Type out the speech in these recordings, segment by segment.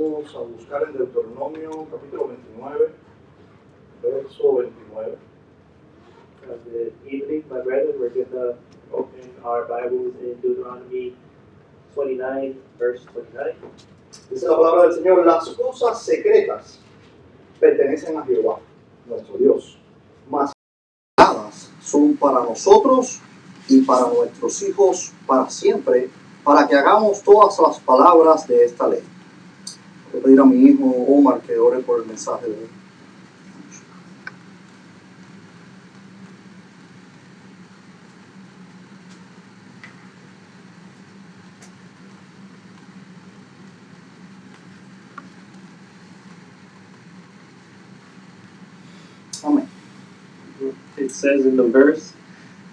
Vamos a buscar en Deuteronomio capítulo 29, verso 29. Good evening, my brethren. We're going to open our Bibles in Deuteronomy 29, verse 29. Dice la palabra del Señor: las cosas secretas pertenecen a Jehová, nuestro Dios, mas las son para nosotros y para nuestros hijos para siempre, para que hagamos todas las palabras de esta ley. Voy a pedir a mi hijo Omar que ore por el mensaje de hoy. Amén. It says in the verse,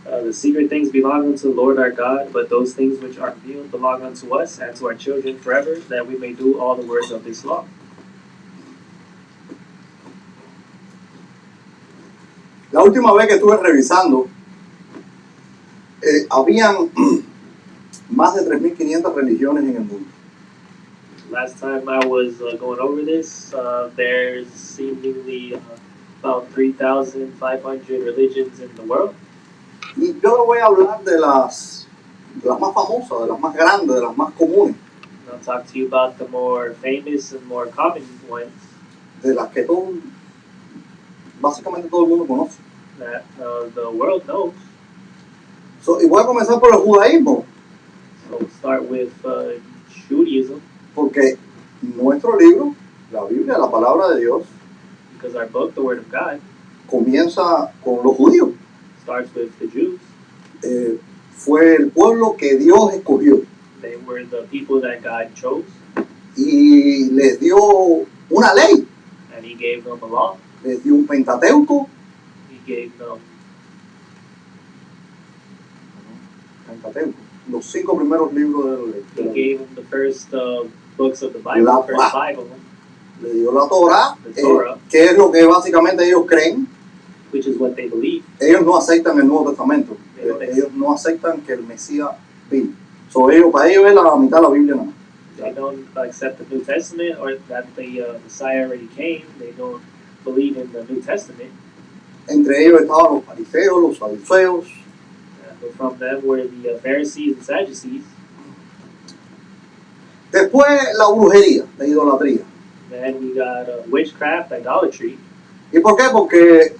the secret things belong unto the Lord our God, but those things which are revealed belong unto us and to our children forever, that we may do all the words of this law. La última vez que estuve revisando, habían más de 3.500 religiones en el mundo. Last time I was going over this, there's seemingly about 3,500 religions in the world. Y yo le voy a hablar de las más famosas, de las más grandes, de las más comunes, And I'll talk to you about the more famous and more common ones de las que básicamente todo el mundo conoce. that the world knows. Y voy a comenzar por el judaísmo, So we'll start with Judaism, porque nuestro libro, la Biblia, la palabra de Dios, because our book, the Word of God, comienza con los judíos. starts with the Jews. Fue el pueblo que Dios escogió They were the people that God chose, y les dio una ley, and He gave them a law. les dio un Pentateuco. He gave them Los 5 primeros libros de la He ley. gave them the first books of the Bible, La the first 5 of them, Le dio la Torah, The Torah. que es lo que básicamente ellos creen. which is what they believe. Ellos no aceptan el Nuevo Testamento. Ellos no aceptan que el Mesías vino. Para ellos es la mitad de la Biblia nada más. They don't accept the New Testament or that the Messiah already came. They don't believe in the New Testament. Entre ellos estaban los fariseos, los saduceos. But from them were the Pharisees and Sadducees. Después la brujería, la idolatría. Then we got witchcraft, idolatry. ¿Y por qué? Porque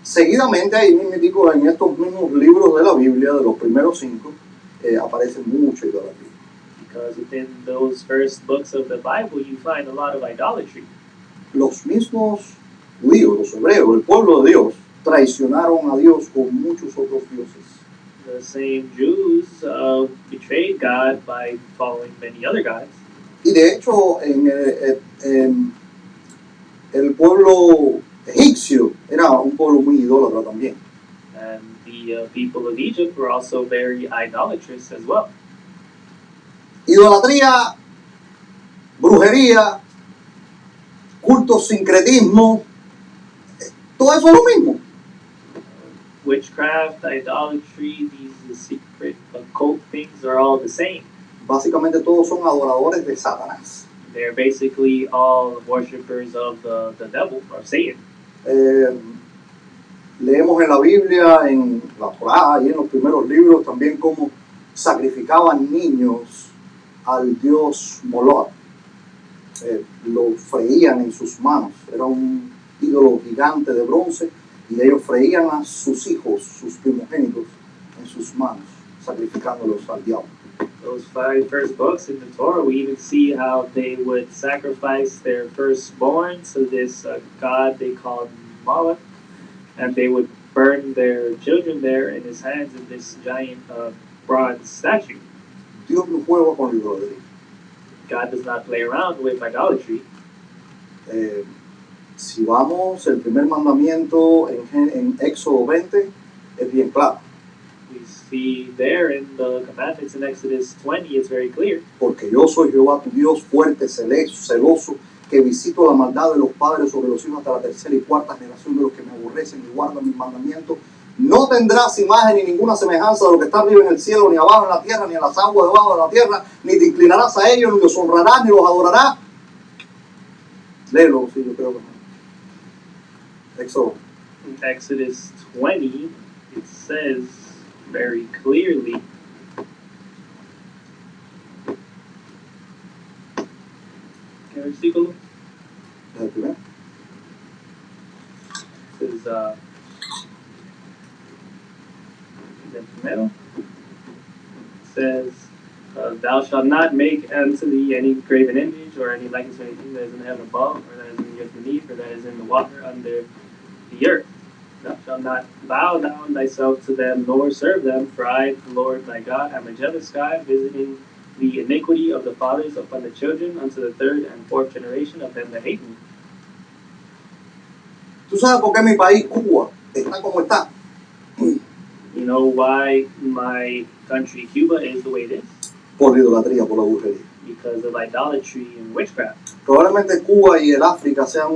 seguidamente ahí mismo en estos mismos libros de la Biblia, de los primeros 5, aparece mucha idolatría. Because within those first books of the Bible, you find a lot of idolatry. Los mismos judíos, los hebreos, el pueblo de Dios, traicionaron a Dios con muchos otros dioses. The same Jews betrayed God by following many other gods. Y de hecho, el pueblo egipcio era un pueblo muy idólatra también. And the people of Egypt were also very idolatrous as well. Idolatría, brujería, culto, sincretismo, todo eso es lo mismo. Witchcraft, idolatry, these secret occult things are all the same. Básicamente todos son adoradores de Satanás. They're basically all worshippers of the devil or Satan. Leemos en la Biblia, en la Torá y en los primeros libros también cómo sacrificaban niños al dios Moloch. Lo freían en sus manos. Era un ídolo gigante de bronce y ellos freían a sus hijos, sus primogénitos, en sus manos, sacrificándolos al diablo. Those 5 first books in the Torah, we even see how they would sacrifice their firstborn to this god they called Moloch, and they would burn their children there in his hands in this giant bronze statue. Dios no juega con la idolatría. God does not play around with idolatry. Si vamos, el primer mandamiento en Éxodo 20 es bien claro. We see there in the commandments in Exodus 20, it's very clear. Porque yo soy Jehová tu Dios, fuerte, celoso, que visito la maldad de los padres sobre los hijos hasta la tercera y cuarta generación de los que me aborrecen y guardan mis mandamientos. No tendrás imagen ni ninguna semejanza de lo que está arriba en el cielo, ni abajo en la tierra, ni en las aguas debajo de la tierra, ni te inclinarás a ellos, ni los honrarás, ni los adorarás. Léelo, sí, yo creo que no. Éxodo. In Exodus 20, it says very clearly, ¿qué versículo? ¿Es el primero? It says, the primero. It says, thou shalt not make unto thee any graven image or any likeness or anything that is in the heaven above, or that is in the earth beneath, or that is in the water under the earth. Thou shalt not bow down thyself to them, nor serve them, for I, the Lord thy God, am a jealous God, visiting the iniquity of the fathers upon the children unto the third and fourth generation of them that hate me. ¿Tú sabes por qué mi país, Cuba, está como está? You know why my country, Cuba, is the way it is? Por la idolatría, por la brujería. Because of idolatry and witchcraft. Probablemente Cuba y el África sean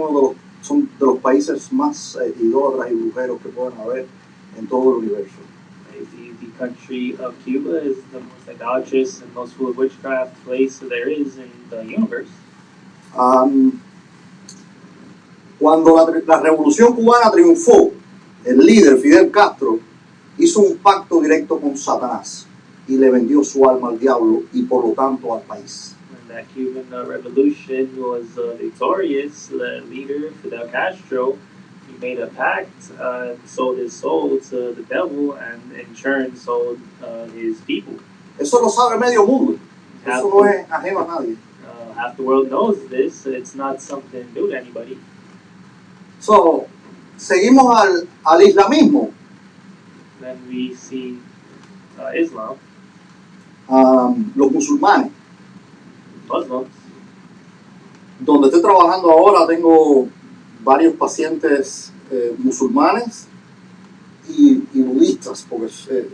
son de los países más idólatras y brujeros que pueden haber en todo el universo. The country of Cuba is the most idolatrous and most full of witchcraft place there is in the universe. Cuando la revolución cubana triunfó, el líder Fidel Castro hizo un pacto directo con Satanás y le vendió su alma al diablo y por lo tanto al país. When that Cuban revolution was victorious, the leader Fidel Castro, he made a pact, sold his soul to the devil, and in turn sold his people. Eso lo sabe medio mundo. Eso no es ajeno a nadie. Half the world knows this. It's not something new to anybody. So, seguimos al islamismo. Then we see Islam, Los musulmanes. Muslims. Donde estoy trabajando ahora tengo varios pacientes musulmanes y budistas, porque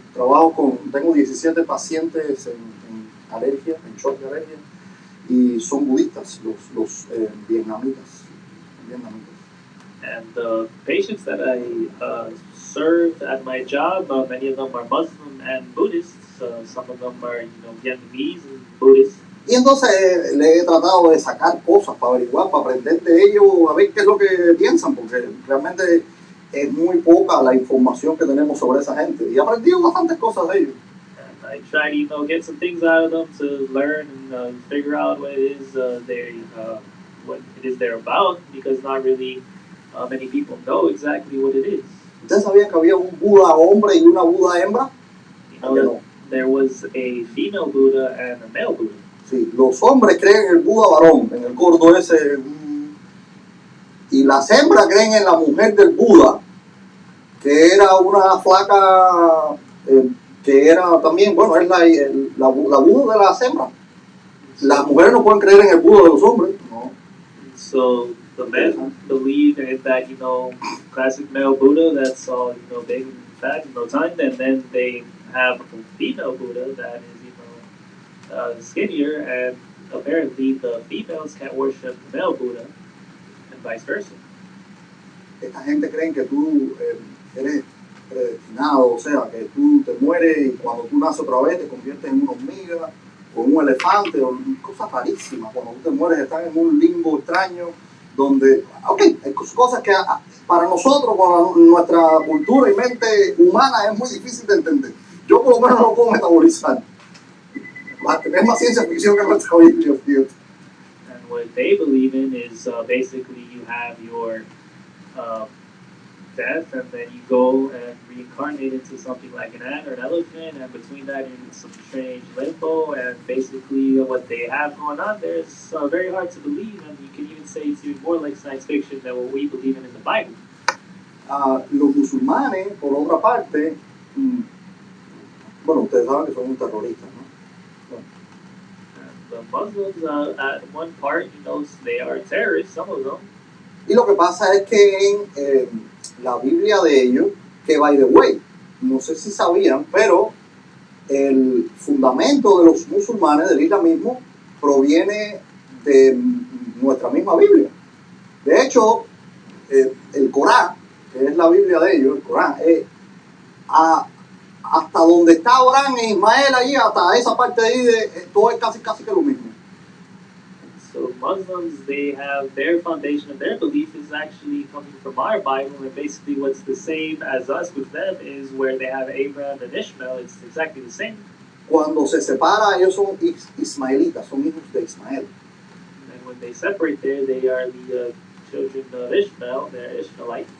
tengo 17 pacientes en alergia, en shock de alergia, y son budistas, los vietnamitas. And the patients that I served at my job, many of them are Muslim and Buddhists. Some of them are, Vietnamese and Buddhist. Y entonces le he tratado de sacar cosas para averiguar, para aprender de ellos, a ver qué es lo que piensan, porque realmente es muy poca la información que tenemos sobre esa gente. Y he aprendido bastantes cosas de ellos. And I try to, get some things out of them to learn and figure out what it is they're about, because not really many people know exactly what it is. ¿Ustedes sabían que había un Buda hombre y una Buda hembra? There was a female Buddha and a male Buddha. Sí, los hombres creen en el Buda varón, en el gordo ese, y las hembras creen en la mujer del Buda, que era una flaca, que era también, bueno, es la Buda de las hembras. Las mujeres no pueden creer en el Buda de los hombres. No. So the men believe in that, classic male Buddha that's all, big and fat and rotund, and then they have a female Buddha that is, skinnier, and apparently the females can't worship the male Buddha, and vice versa. Esta gente cree que tú eres predestinado, o sea, que tú te mueres y cuando tú naces otra vez te conviertes en una hormiga o un elefante, o cosas rarísimas. Cuando tú te mueres estás en un limbo extraño donde, hay cosas que para nosotros, con nuestra cultura y mente humana, es muy difícil de entender. Yo por lo menos no lo puedo metabolizar. Es más ciencia ficción que nuestra Biblia, fíjate. And what they believe in is basically you have your death, and then you go and reincarnate into something like an ant or an elephant, and between that you're in some strange limbo, and basically what they have going on there is very hard to believe, and you can even say it's even more like science fiction than what we believe in the Bible. Los musulmanes, por otra parte, bueno, ustedes saben que son un terroristas, ¿no? The Muslims, at one part, they are terrorists, some of them. Y lo que pasa es que en la Biblia de ellos, que by the way, no sé si sabían, pero el fundamento de los musulmanes, del islamismo, proviene de nuestra misma Biblia. De hecho, el Corán, que es la Biblia de ellos, el Corán, hasta donde está Abraham e Ismael allí, hasta esa parte de ahí, todo es casi que lo mismo. So Muslims, they have their foundation of their belief is actually coming from our Bible, and basically what's the same as us with them is where they have Abraham and Ishmael. It's exactly the same. Cuando se separa, ellos son ismaelitas, son hijos de Ismael. And when they separate there, they are the children of Ishmael. They're Ishmaelites.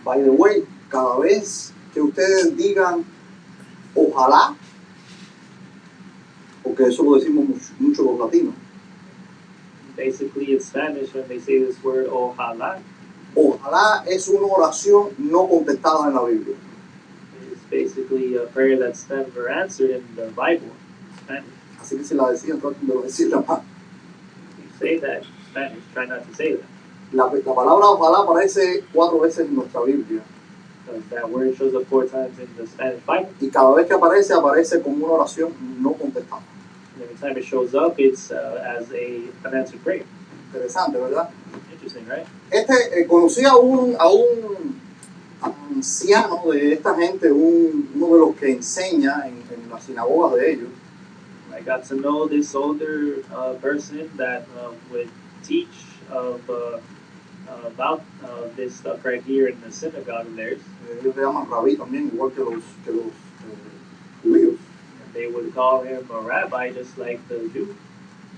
By the way, cada vez que ustedes digan ojalá, porque eso lo decimos mucho los latinos, Basically, in Spanish, when they say this word ojalá, ojalá es una oración no contestada en la Biblia. it's basically a prayer that's never answered in the Bible. Spanish. Así que si la decían, traten de no decirla más. You say that in Spanish, try not to say that. La palabra ojalá aparece 4 veces en nuestra Biblia. Because that word shows up 4 times in the Spanish Bible. Y cada vez que aparece, aparece como una oración no contestada. And every time it shows up, it's as an unanswered prayer. Interesante, ¿verdad? Interesting, right? Conocí a un anciano de esta gente, uno de los que enseña en las sinagogas de ellos. I got to know this older person that would teach about this stuff right here in the synagogue of theirs. Ellos le llaman rabí también, igual que los judíos. And they would call him a rabbi just like the Jew.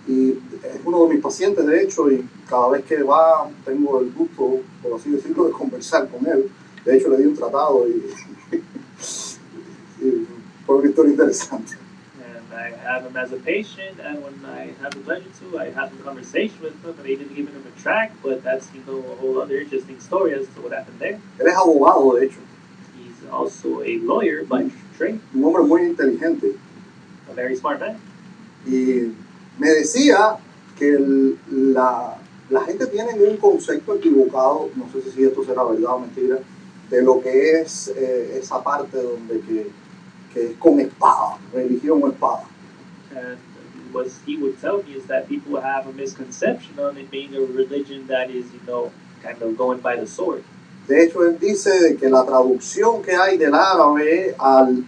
Y es uno de mis pacientes, de hecho, y cada vez que va tengo el gusto, por así decirlo, de conversar con él. De hecho, le di un tratado y fue una historia interesante. And I have him as a patient, and when I have the pleasure to, I have a conversation with him, and I even given him a track, but that's, a whole other interesting story as to what happened there. Él es abogado, de hecho. He's also a lawyer by trade, Un hombre muy inteligente. a very smart man. Y me decía que la gente tiene un concepto equivocado, no sé si esto será verdad o mentira, de lo que es esa parte donde que es con espada, religión o espada. And what he would tell me is that people have a misconception on it being a religion that is, kind of going by the sword. De hecho, él dice que la traducción que hay del árabe al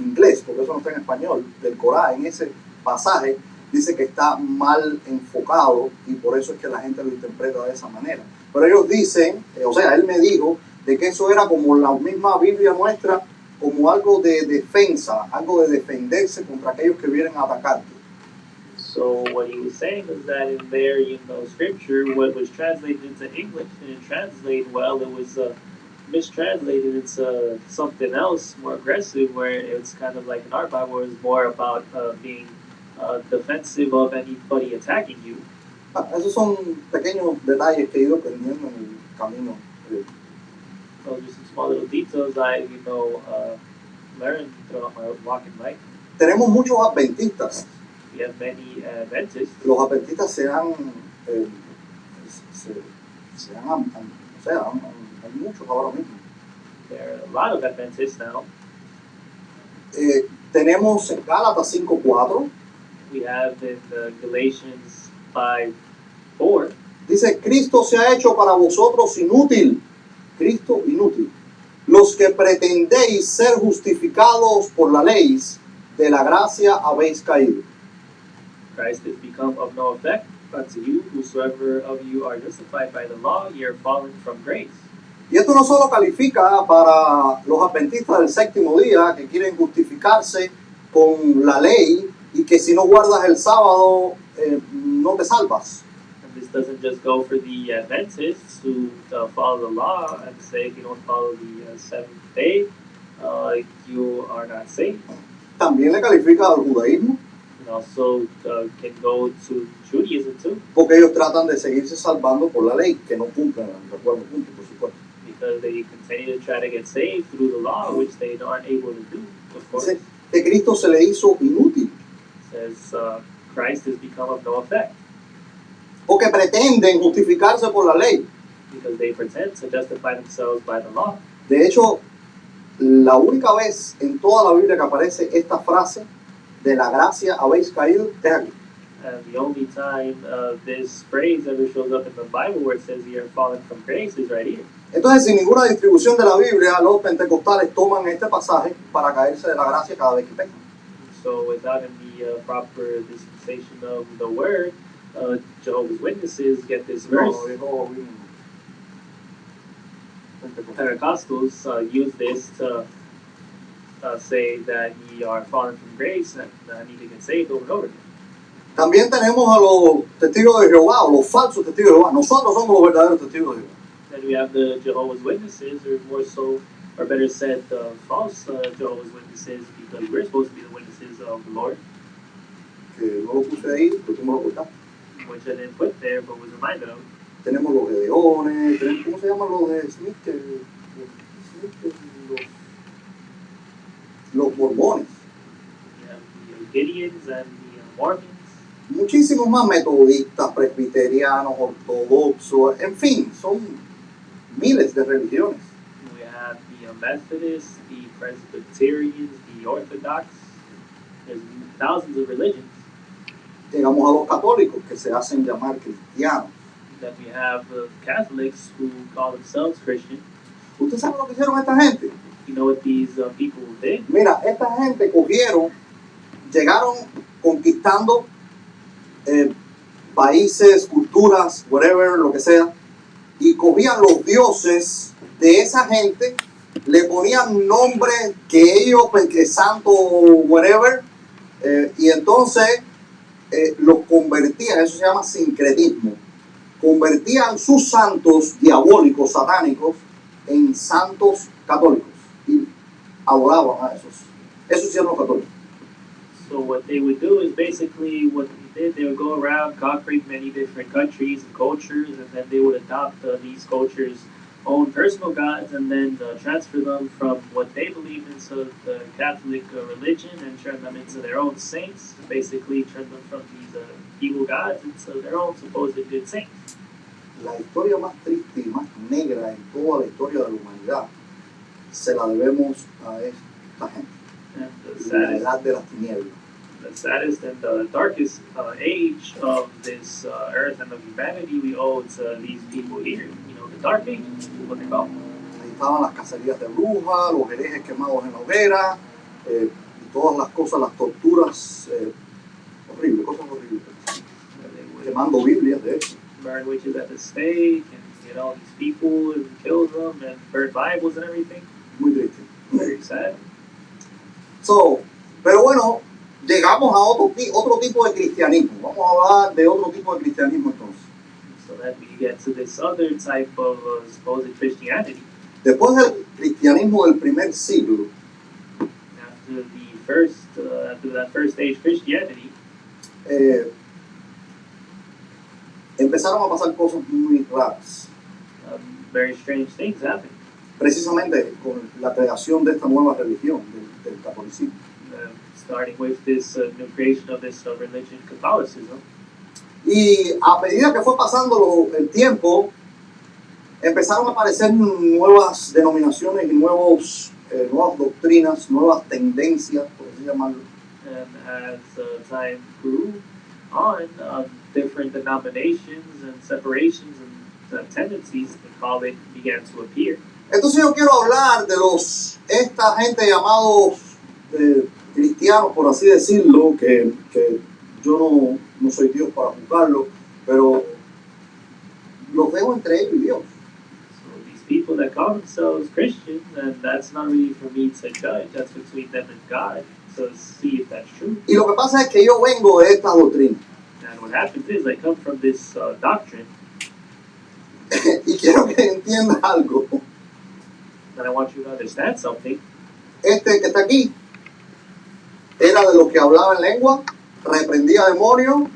inglés, porque eso no está en español, del Corán, en ese pasaje, dice que está mal enfocado y por eso es que la gente lo interpreta de esa manera. Pero ellos dicen, él me dijo, de que eso era como la misma Biblia nuestra, como algo de defensa, algo de defenderse contra aquellos que vienen a atacarte. So what he was saying is that in there, scripture, what was translated into English and translated well, it was mistranslated. It's something else more aggressive, where it's kind of like in our Bible, where it's more about being defensive of anybody attacking you. Esos son pequeños detalles que he ido aprendiendo en el camino. So just some small little details I, learned throughout my walk in life. Tenemos muchos adventistas. We have many Adventists. Los adventistas hay muchos ahora mismo. There are a lot of Adventists now. Tenemos en Gálatas 5:4. We have in Galatians 5:4. Dice, Cristo se ha hecho para vosotros inútil. Cristo inútil. Los que pretendéis ser justificados por la ley, de la gracia habéis caído. Christ has become of no effect unto you, whosoever of you are justified by the law, ye are fallen from grace. Y esto no solo califica para los adventistas del séptimo día que quieren justificarse con la ley y que si no guardas el sábado no te salvas. And this doesn't just go for the Adventists who follow the law and say if you don't follow the seventh day, you are not saved. También le califica al judaísmo. And also can go to Judaism too. Porque ellos tratan de seguirse salvando por la ley, que no cumplen, recuerdo punto, por supuesto. Because they continue to try to get saved through the law, which they aren't able to do, of course. Dice que Cristo se le hizo inútil. It says Christ has become of no effect. Porque pretenden justificarse por la ley. Because they pretend to justify themselves by the law. De hecho, la única vez en toda la Biblia que aparece esta frase, de la gracia habéis caído, es aquí. And the only time this phrase ever shows up in the Bible where it says you are fallen from grace is right here. Entonces, sin ninguna distribución de la Biblia, los pentecostales toman este pasaje para caerse de la gracia cada vez que pecan. So without any proper dispensation of the word, Jehovah's Witnesses get this No, verse. lo dijo Pentecostals use this to say that ye are fallen from grace and need to get saved over and over again. También tenemos a los testigos de Jehová, o los falsos testigos de Jehová. Nosotros somos los verdaderos testigos de Jehová. Then we have the Jehovah's Witnesses, or more so, or better said, the false Jehovah's Witnesses, because we're supposed to be the witnesses of the Lord, Que no lo puse ahí, pero tú me lo cortaste. which I didn't put there, but was reminded of. Tenemos los Gedeones, ¿cómo se llaman los de Smith? Los mormones. We have the Gideons and the Mormons. Muchísimos más metodistas, presbiterianos, ortodoxos, en fin, son miles de religiones. We have the Methodists, the Presbyterians, the Orthodox. There's thousands of religions. Llegamos a los católicos que se hacen llamar cristianos. Then we have Catholics who call themselves Christian. ¿Usted sabe lo que hicieron esta gente? You know what these people did? Mira, esta gente cogieron, llegaron conquistando países, culturas, whatever, lo que sea, y cogían los dioses de esa gente, le ponían nombres que ellos, pues, que santo, whatever, y entonces los convertían, eso se llama sincretismo, convertían sus santos diabólicos, satánicos, en santos católicos, y adoraban a esos. Eso hicieron los católicos. So what they would do is basically what they did. They would go around conquering many different countries and cultures, and then they would adopt these cultures' own personal gods, and then transfer them from what they believe into the Catholic religion, and turn them into their own saints. Basically, turn them from these evil gods into their own supposed good saints. La historia más triste y más negra en toda la historia de la humanidad se la debemos a esta gente, And la edad de las tinieblas. the saddest and the darkest age of this earth and of humanity we owe to these people here. You know, the dark age is what they're called. Ahí estaban las cacerías de brujas, los herejes quemados en la hoguera, y todas las cosas, las torturas horribles, cosas horribles. They would Quemando Biblias, de hecho. burn witches at the stake and get all these people and kill them and burn Bibles and everything. Muy triste. Very sad. So, pero bueno, llegamos a otro tipo de cristianismo. Vamos a hablar de otro tipo de cristianismo entonces. So that we get to this other type of supposed Christianity. Después del cristianismo del primer siglo, After that first age Christianity, empezaron a pasar cosas muy raras. very strange things happened. Precisamente con la creación de esta nueva religión, del catolicismo. Starting with this new creation of this religion, Catholicism. Y a medida que fue pasando el tiempo, empezaron a aparecer nuevas denominaciones y nuevas doctrinas, nuevas tendencias, por así llamarlo. And as time grew on, different denominations and separations and tendencies, they call it, began to appear. Entonces yo quiero hablar de esta gente llamados cristianos, por así decirlo, que yo no soy Dios para juzgarlo, pero los dejo entre ellos y Dios. So these people that call themselves Christians, and that's not really for me to judge, that's between them and God, to see if that's true. Y lo que pasa es que yo vengo de esta doctrina. And what happens is I come from this doctrine, Y quiero que entiendas algo. and I want you to understand something. Este que está aquí era de los que hablaba en lengua, reprendía demonios,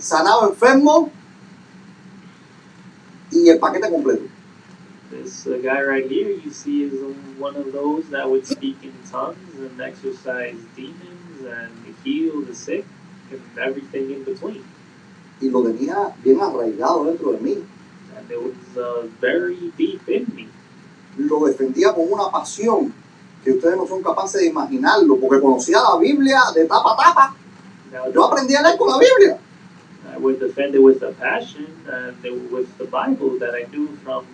sanaba enfermos y el paquete completo. This guy right here, you see, is one of those that would speak in tongues and exorcise demons and heal the sick and everything in between. Y lo tenía bien arraigado dentro de mí. And it was very deep in me. Lo defendía con una pasión que ustedes no son capaces de imaginarlo, porque conocía la Biblia de tapa a tapa. Now, Yo aprendí a leer con la Biblia. I would defend it with a passion and with the Bible that I knew from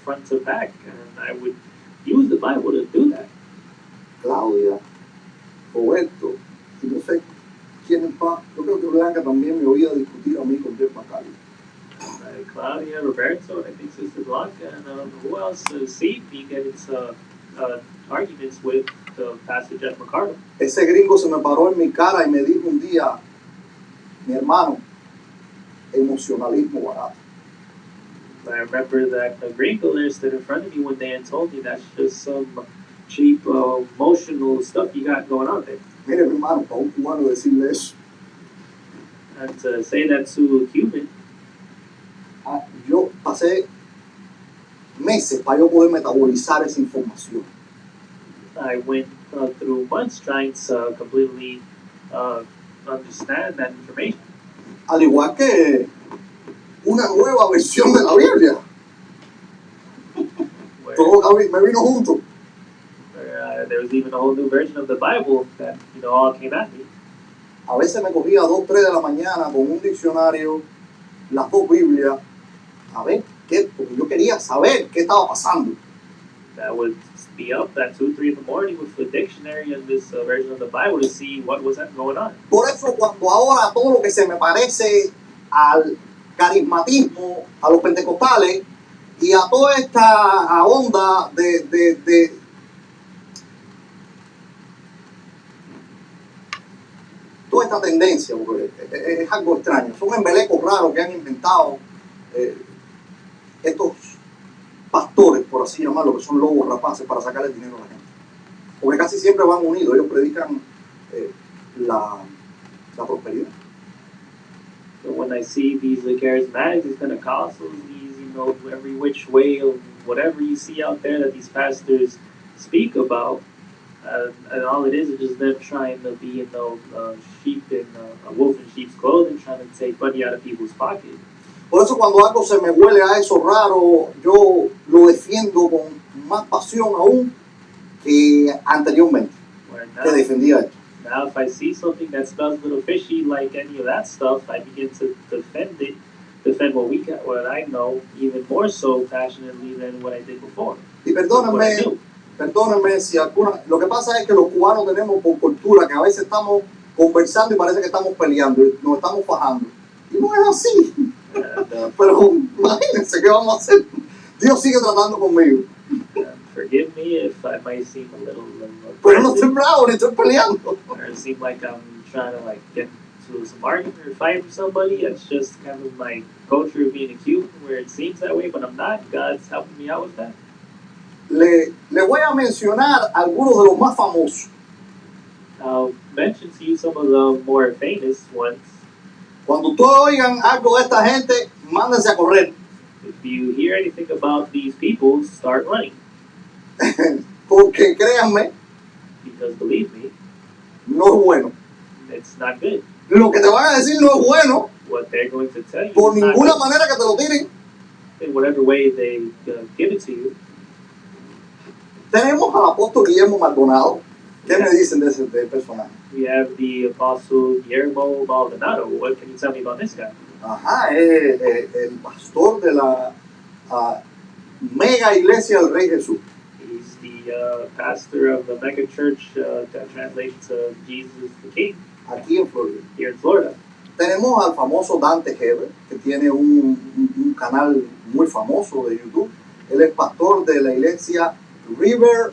front to back, and I would use the Bible to do that. Claudia, Roberto, y no sé, tienen paz. Yo creo que Blanca también me oía discutir a mí con Jeff McCarthy. Claudia, Roberto, I think Sister Blanca, and who else? Steve, he get into arguments with Pastor Jeff McCardle. Ese gringo se me paró en mi cara y me dijo un día, mi hermano, emocionalismo barato. I remember that a gringo there stood in front of me one day and told me that's just some cheap emotional stuff you got going on there. Mire, mi hermano, para un cubano decirle eso. And to say that to a Cuban, yo pasé meses para yo poder metabolizar esa información. I went through months trying to completely understand that information. Al igual que una nueva versión de la Biblia. Todo me vino junto. There was even a whole new version of the Bible that all came at me. A veces me cogía a 2, 3 de la mañana con un diccionario, las dos Biblias, a ver qué, porque yo quería saber qué estaba pasando. That would be up at 2, 3 in the morning with the dictionary and this version of the Bible to see what was going on. Por eso cuando ahora todo lo que se me parece al carismatismo, a los pentecostales y a toda esta onda de toda esta tendencia, porque es algo extraño, son embelecos raros que han inventado estos pastores, por así llamarlo, que son lobos rapaces para sacarle dinero a la gente. Porque casi siempre van unidos, ellos predican la prosperidad. So when I see these charismatics, these Pentecostals, these, every which way of whatever you see out there that these pastors speak about, and all it is just them trying to be, sheep in a wolf in sheep's clothing, trying to take money out of people's pockets. Por eso cuando algo se me huele a eso raro, yo lo defiendo con más pasión aún que anteriormente, que defendía esto. Now if I see something that smells a little fishy like any of that stuff, I begin to defend what I know, even more so passionately than what I did before. Y perdónenme si lo que pasa es que los cubanos tenemos por cultura que a veces estamos conversando y parece que estamos peleando, nos estamos fajando. Y no es así. Pero imagínense qué vamos a hacer. Dios sigue tratando conmigo. Forgive me if I might seem a little pero no estoy bravo ni estoy peleando. Or it seems like I'm trying to get to some argument or fight with somebody. It's just kind of my culture of being a Cuban where it seems that way, but I'm not. God's helping me out with that. Le voy a mencionar algunos de los más famosos. I'll mention to you some of the more famous ones. Cuando ustedes oigan algo de esta gente, mándense a correr. If you hear anything about these people, start running. Porque créanme, because believe me, no es bueno. It's not good. Lo que te van a decir no es bueno. What they're going to tell you por ninguna manera que te lo tiren. In whatever way they give it to you. Tenemos al apóstol Guillermo Maldonado. ¿Qué me dicen de ese personaje? We have the apostle Guillermo Maldonado. What can you tell me about this guy? Ajá, el pastor de la mega iglesia del Rey Jesús. He's the pastor of the mega church that translates to Jesus the King. Aquí en Florida. Here in Florida. Tenemos al famoso Dante Heber, que tiene un canal muy famoso de YouTube. Él es pastor de la iglesia River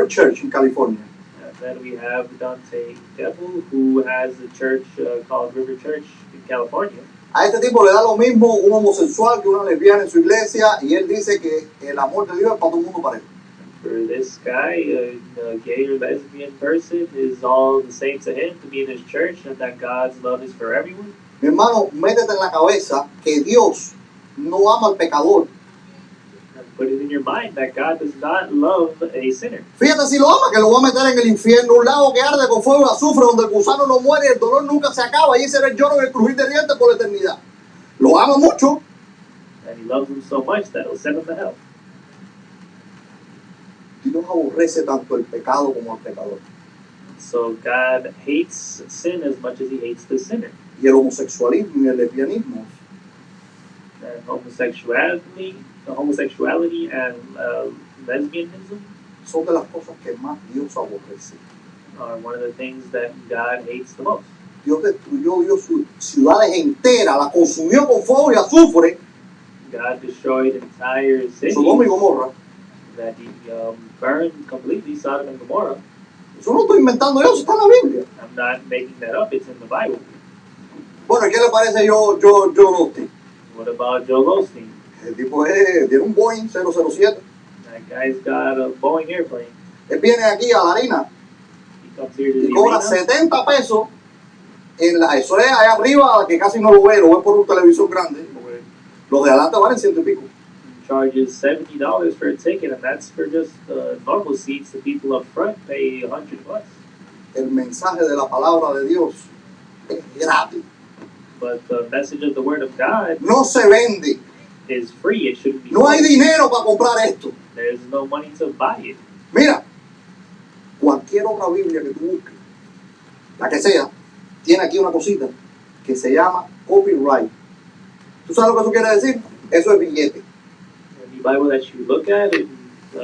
Church en California. And then we have Dante Devil, who has a church called River Church in California. A este tipo le da lo mismo un homosexual que una lesbiana en su iglesia, y él dice que el amor de Dios es para todo el mundo parejo. For this guy, a gay or lesbian person is all the same to him to be in his church, and that God's love is for everyone. Mi hermano, métete en la cabeza que Dios no ama al pecador. Put it in your mind that God does not love a sinner. Fíjate si lo ama, que lo va a meter en el infierno, un lago que arde con fuego y azufre, donde el gusano no muere y el dolor nunca se acaba, y ese será el lloro y el crujir de dientes por la eternidad. Lo ama mucho. And he loves him so much that he'll send him to hell. Dios aborrece tanto el pecado como al pecador. So God hates sin as much as he hates the sinner. Y el homosexualismo y el lesbianismo. And homosexuality and lesbianism son de las cosas que más Dios aborrece. are one of the things that God hates the most. Dios destruyó ciudades enteras, las consumió con fuego y azufre, God destroyed entire cities Sodoma y Gomorra. that He burned completely Sodom and Gomorrah. Eso no lo estoy inventando yo, eso está en la Biblia. I'm not making that up, it's in the Bible. Bueno, ¿qué le parece yo Austin? What about Joel Osteen? El tipo tiene un Boeing 007. That guy's got a Boeing airplane. Él viene aquí a la harina He comes here to y the cobra arena. 70 pesos. Eso es allá arriba, que casi no lo ve por un televisor grande. Los de adelante valen 100 y pico. Charges $70 for a ticket, and that's for just normal seats. The people up front pay $100. El mensaje de la palabra de Dios es gratis. But the message of the Word of God No se vende. is free. It shouldn't be No hay sold. dinero para comprar esto. There's no money to buy it. Mira, cualquier otra Biblia que tú busques, la que sea, tiene aquí una cosita que se llama copyright. ¿Tú sabes lo que eso quiere decir? Eso es billete. Any Bible that you look at, and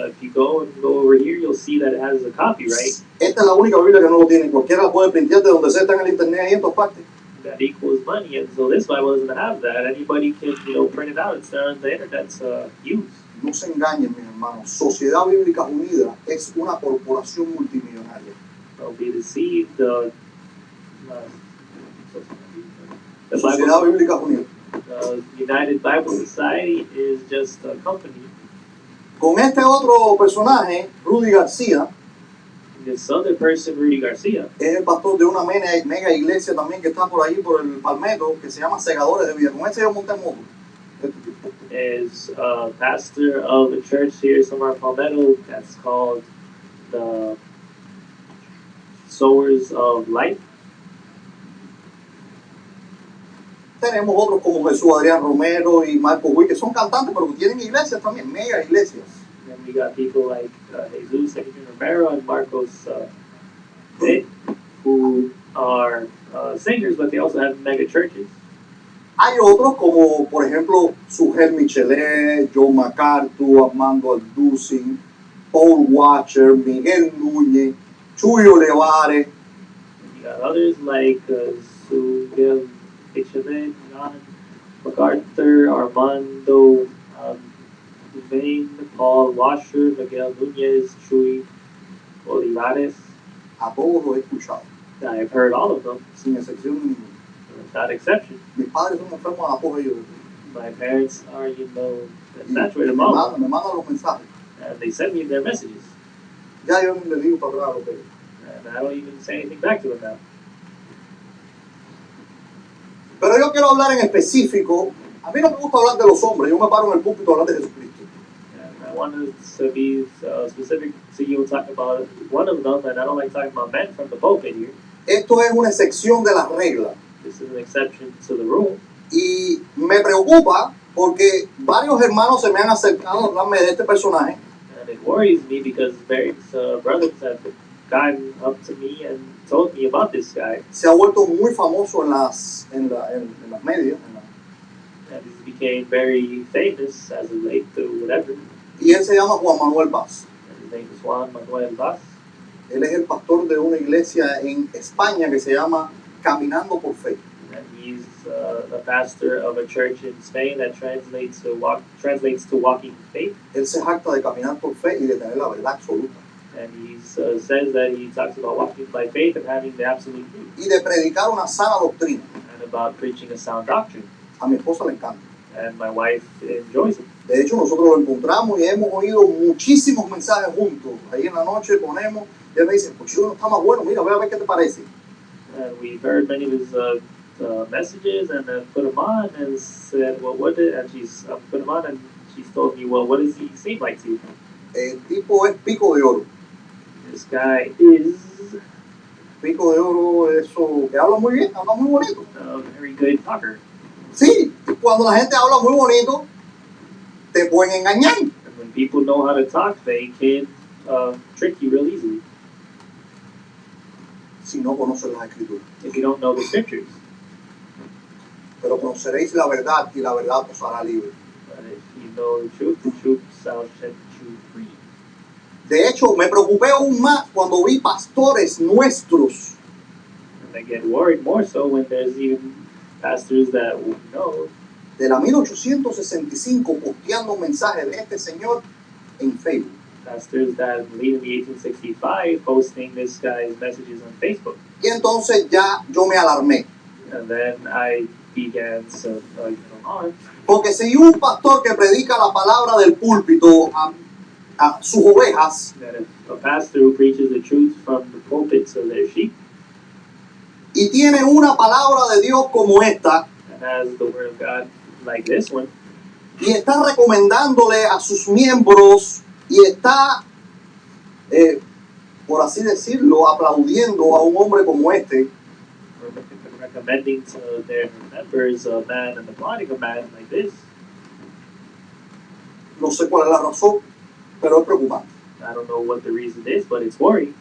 if you go over here, you'll see that it has a copyright. Esta es la única Biblia que no lo tiene. Cualquiera la puede printear de donde sea, está en el internet y en todas partes. That equals money, and so this Bible doesn't have that. Anybody can, print it out. It's there on the internet's use. No se engañen, mis hermanos. Sociedad Bíblica Unida es una corporación multimillonaria. Don't be deceived. The Sociedad Bible, Bíblica Unida. United Bible Society is just a company. Con este otro personaje, Rudy García, This other person, Rudy Garcia, es el pastor de una mega iglesia también que está por ahí, por el Palmetto, que se llama Segadores de Vida. Con ese yo monté en moto. is a pastor of a church here somewhere in Palmetto that's called the Sowers of Life. Tenemos otros como Jesús Adrián Romero y Marco Huy, que son cantantes, pero que tienen iglesias también, mega iglesias. And we got people like Jesus Adrian Romero and Marcos Pitt, who are singers, but they also have mega churches. Hay otros como, por ejemplo, Sugel Michelet, John MacArthur, Armando Alducin, Paul Watcher, Miguel Nuñez, Chuy Olevares. And you got others like Sugel Michelet, John MacArthur, Armando Vane, Paul Washer, Miguel Nuñez, Chuy Olivares. A todos los he escuchado, I've heard all of them, sin excepción ninguna. without exception. Mis padres son enfermos a todos ellos. My parents are, Y saturated me among them, mandan los mensajes. and they send me their messages, Ya yo ni le digo para atrás lo que es. and I don't even say anything back to them now. Pero yo quiero hablar en específico. A mí no me gusta hablar de los hombres. Yo me paro en el púlpito a hablar de Jesucristo. And I wanted to be specific to you, talk about one of them, and I don't like talking about men from the pulpit here. Esto es una excepción de las reglas. This is an exception to the rule. Y me preocupa porque varios hermanos se me han acercado a hablarme de este personaje. And it worries me because various brothers have gotten up to me and told me about this guy. Se ha vuelto muy famoso en las medias. And he became very famous as of late to whatever. Y él se llama Juan Manuel Vaz. And his name is Juan Manuel Vaz. Él es el pastor de una iglesia en España que se llama Caminando por Fe. And he's the pastor of a church in Spain that translates to walking faith. Él se jacta de caminar por fe y de tener la verdad absoluta. And he says that he talks about walking by faith and having the absolute truth. Y de predicar una sana doctrina. And about preaching a sound doctrine. A mi esposa le encanta. And my wife enjoys it. De hecho, nosotros lo encontramos y hemos oído muchísimos mensajes juntos. Ahí en la noche ponemos, y él me dice, pues yo no está más bueno, mira, voy a ver qué te parece. And we've heard many of his messages and put them on and said, well, what did, and she's put them on and she's told me, well, what does he seem like to you? El tipo es pico de oro. This guy is Pico de oro, eso, que habla muy bien, habla muy bonito. a very good talker. Sí, y cuando la gente habla muy bonito, te pueden engañar. And when people know how to talk, they can trick you real easily Si no conoces las escrituras. if you don't know the scriptures. Pero conoceréis la verdad y la verdad os hará libre. But if you know the truth shall set you free. De hecho, me preocupé aún más cuando vi pastores nuestros And I get worried more so when there's even pastors that we know de la 1865 posteando mensajes de este señor en Facebook. pastors that believe in the 1865 posting this guy's messages on Facebook. Y entonces ya yo me alarmé. And then I began to get alarmed. Porque si un pastor que predica la palabra del púlpito a sus ovejas That if a pastor who preaches the truth from the pulpit to their sheep y tiene una palabra de Dios como esta and has the word of God like this one, y está recomendándole a sus miembros y está, por así decirlo, aplaudiendo a un hombre como este, recommending to their members a man and applauding a man like this, no sé cuál es la razón, pero es preocupante. I don't know what the reason is, but it's worrying.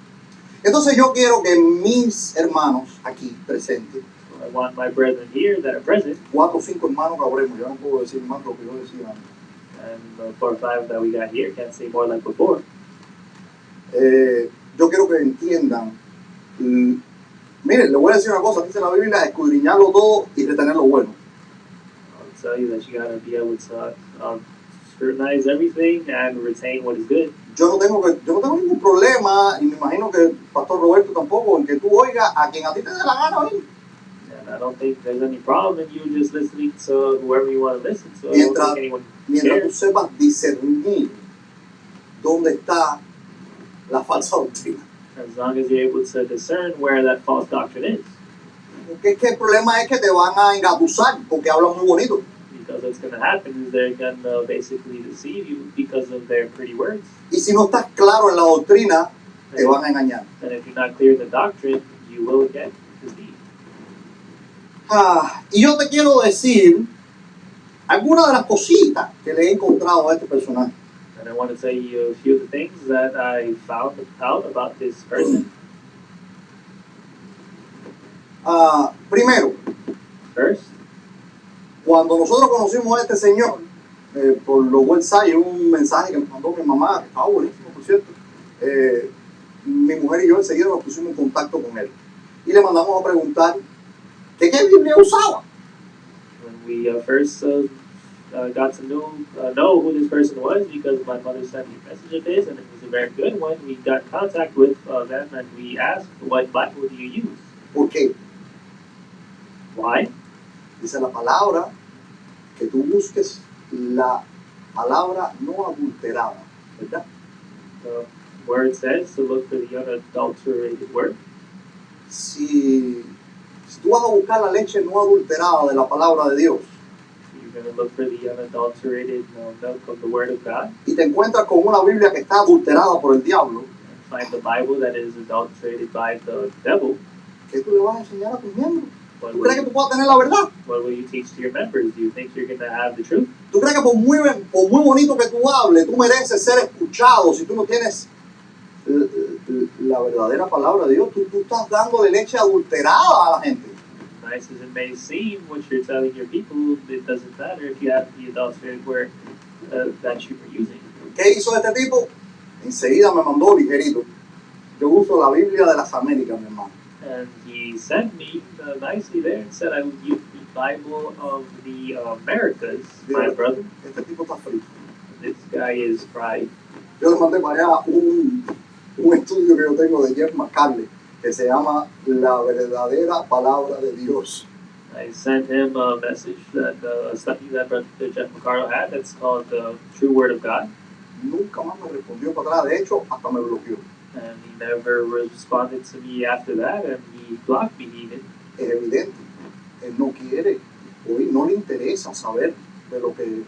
Entonces yo quiero que mis hermanos aquí presentes, I want my brethren here that are present, 4 o 5 hermanos que habremos, yo no puedo decir más lo que yo decía antes. and the 4 or 5 that we got here can't say more like before. Yo quiero que entiendan, miren, le voy a decir una cosa, dice la Biblia, escudriñarlo todo y retener lo bueno. I'll tell you that you gotta be able to scrutinize everything and retain what is good. Yo no tengo ningún problema, y me imagino que el pastor Roberto tampoco, en que tú oigas a quien a ti te dé la gana oír. And I don't think there's any problem in you just listening to whoever you want to listen to. I don't think anyone Mientras tú cares. sepas discernir dónde está la falsa doctrina. As long as you're able to discern where that false doctrine is. Porque es que el problema es que te van a engatusar porque hablan muy bonito. Because what's going to happen is they're going to basically deceive you because of their pretty words. Y si no estás claro en la doctrina, te van a engañar. And if you're not clear in the doctrine, you will get deceived. Y yo te quiero decir algunas de las cositas que le he encontrado a este personaje. And I want to tell you a few of the things that I found out about this person. Primero, First, cuando nosotros conocimos a este señor, por los websites, un mensaje que me mandó mi mamá, que estaba buenísimo, por cierto, mi mujer y yo enseguida nos pusimos en contacto con él. Y le mandamos a preguntar ¿de qué Biblia usaba? when we first got to know who this person was, because my mother sent me a message of his, and it was a very good one, we got in contact with them and we asked, what Bible do you use? ¿Por qué? Why? Dice la palabra que tú busques la palabra no adulterada, ¿verdad? The word says to look for the unadulterated word. Si tú vas a buscar la leche no adulterada de la palabra de Dios You're going to look for the unadulterated milk of the word of God, y te encuentras con una Biblia que está adulterada por el diablo, and find the Bible that is adulterated by the devil. ¿qué tú le vas a enseñar a tus miembros? What ¿Tú will, crees que tú puedas tener la verdad? what will you teach to your members? Do you think you're going to have the truth? ¿Tú crees que por muy bonito que tú hables, tú mereces ser escuchado si tú no tienes la verdadera palabra de Dios? Tú estás dando de leche adulterada a la gente. Nice as it may seem, what you're telling your people, it doesn't matter if you have the adulterated word that you were using. ¿Qué hizo este tipo? Enseguida me mandó ligerito. Yo uso la Biblia de las Américas, mi hermano. And he sent me nicely there and said I would use the Bible of the Americas, my brother. Este tipo está frito. This guy is fried. Yo le mandé para allá un estudio que yo tengo de Jeff McCarley que se llama La verdadera palabra de Dios. I sent him a message that a study that Brother Jeff McCardle had that's called the True Word of God. Nunca más me respondió para atrás. De hecho, hasta me bloqueó. And he never responded to me after that, and he blocked me even. Es evidente. Él no quiere oír, no le interesa saber de lo que...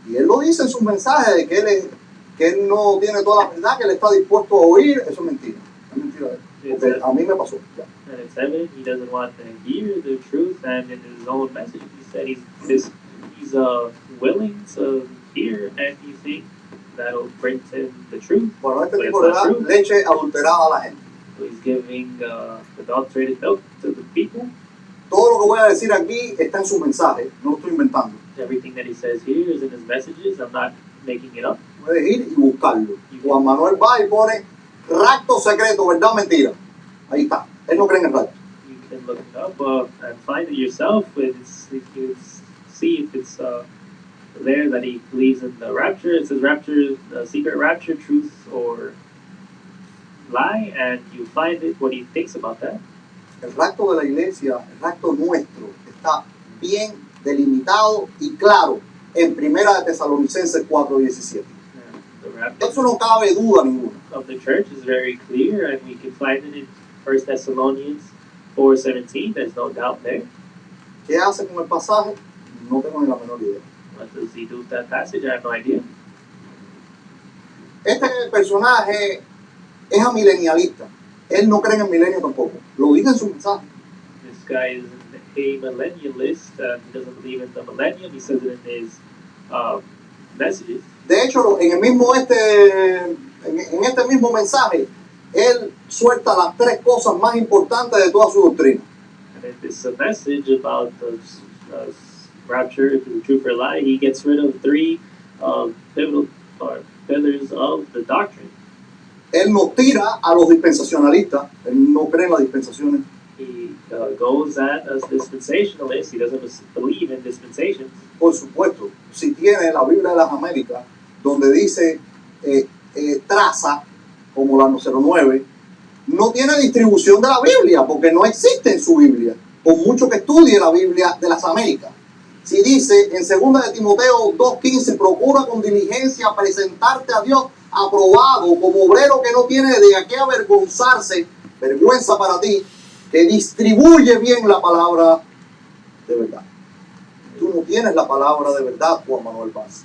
Y él lo dice en sus mensajes de que él no tiene toda la verdad, que él está dispuesto a oír. Eso es mentira. Es mentira de él. Porque a mí me pasó. Ya. And it's evident he doesn't want to hear the truth, and in his own message he said he's willing to hear anything that'll bring to him the truth. Bueno, este But tipo le it's da not true. leche adulterada a la gente. So he's giving adulterated milk to the people. Todo lo que voy a decir aquí está en su mensaje, no lo estoy inventando. Everything that he says here is in his messages. I'm not making it up. Puedes ir y buscarlo. Juan Manuel va y pone rapto secreto, verdad o mentira. Ahí está. Él no cree en el rapto. You can look it up and find it yourself. You can see if it's there that he believes in the rapture. It says rapture, secret rapture, truth or lie, and you find it what he thinks about that. El rapto de la iglesia, el rapto nuestro, está bien delimitado y claro en Primera de Tesalonicenses 4:17. The rapture Eso no cabe duda ninguna. of the church is very clear, and we can find it in 1 Thessalonians 4:17. There's no doubt there. ¿Qué hace con el pasaje? No tengo ni la menor idea. What does he do with that passage? I have no idea. Este personaje es amilenialista. Él no cree en el milenio tampoco. Lo dice en su mensaje. This guy is a millennialist. He doesn't believe in the millennium. He says it in his messages. De hecho, en este mismo mensaje, él suelta las tres cosas más importantes de toda su doctrina. And in this message about the rapture, the truth or lie, he gets rid of three pivotal pillars of the doctrine. Él nos tira a los dispensacionalistas. Él no cree en las dispensaciones. He goes at us dispensationalists. He doesn't believe in dispensations. Por supuesto, si tiene la Biblia de las Américas, donde dice traza, como la 09, no tiene distribución de la Biblia, porque no existe en su Biblia, por mucho que estudie la Biblia de las Américas. Si dice en 2 de Timoteo 2:15, procura con diligencia presentarte a Dios aprobado, como obrero que no tiene de qué avergonzarse, vergüenza para ti, que distribuye bien la palabra de verdad. Tú no tienes la palabra de verdad, Juan Manuel Paz.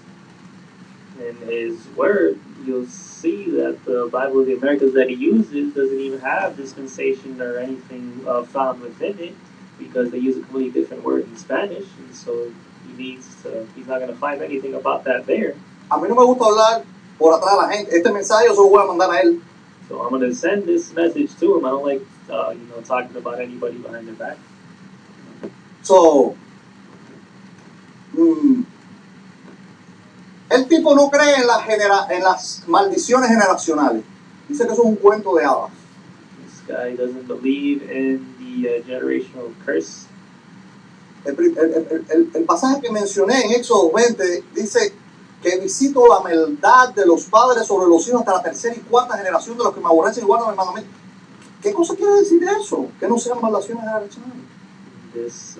In his word, you'll see that the Bible of the Americas that he uses doesn't even have dispensation or anything found within it, because they use a completely different word in Spanish, and so he's not going to find anything about that there. A mí no me gusta hablar por atrás de la gente. Este mensaje yo se lo voy a mandar a él. So I'm going to send this message to him. I don't like, talking about anybody behind their back. So, el tipo no cree en las maldiciones generacionales. Dice que eso es un cuento de hadas. This guy doesn't believe in the generational curse. El pasaje que mencioné en Éxodo 20 dice que visito la maldad de los padres sobre los hijos hasta la tercera y cuarta generación de los que me aborrecen y guardan el mandamiento. ¿Qué cosa quiere decir eso? Que no sean maldiciones generacionales. This